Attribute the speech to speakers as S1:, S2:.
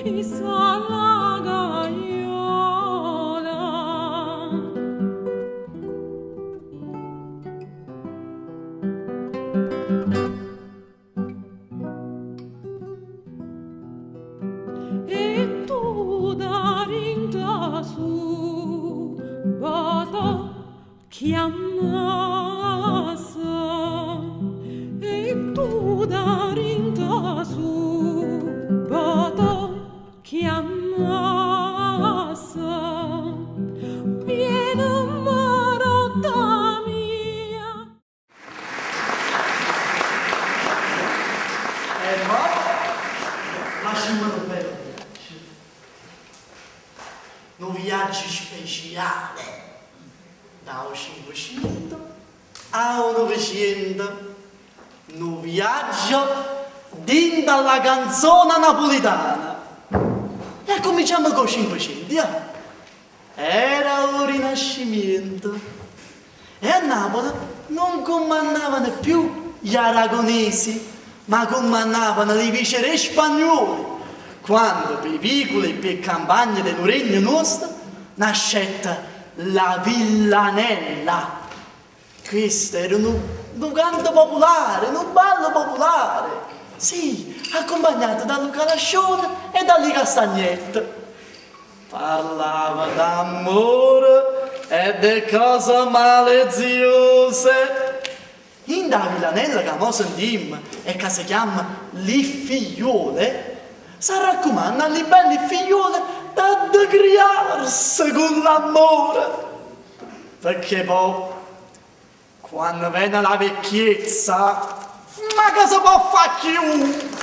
S1: e sa la gaiola. E tu da rinda su bada chiamassa, e tu da rinda su bada chiamassa, vieni marotta mia.
S2: Ma lasciamelo bene. Un viaggio speciale da 500 a 900. Un viaggio dentro alla canzone napoletana. E cominciamo con 500, Era il Rinascimento. E a Napoli non comandavano più gli aragonesi, ma comandavano i viceré spagnoli. Quando per i vicoli e per le campagne del regno nostro nascette la Villanella. Questo era un canto popolare, un ballo popolare. Sì, accompagnato da Luca Lascione e dalle castagnette. Parlava d'amore e di cose maleziose. In da Villanella che mo sentimmo e che si chiama Le Figliole, si raccomanda alle belle figliole da criarsi con l'amore. Perché poi, quando viene la vecchiezza, ma che si può fare più?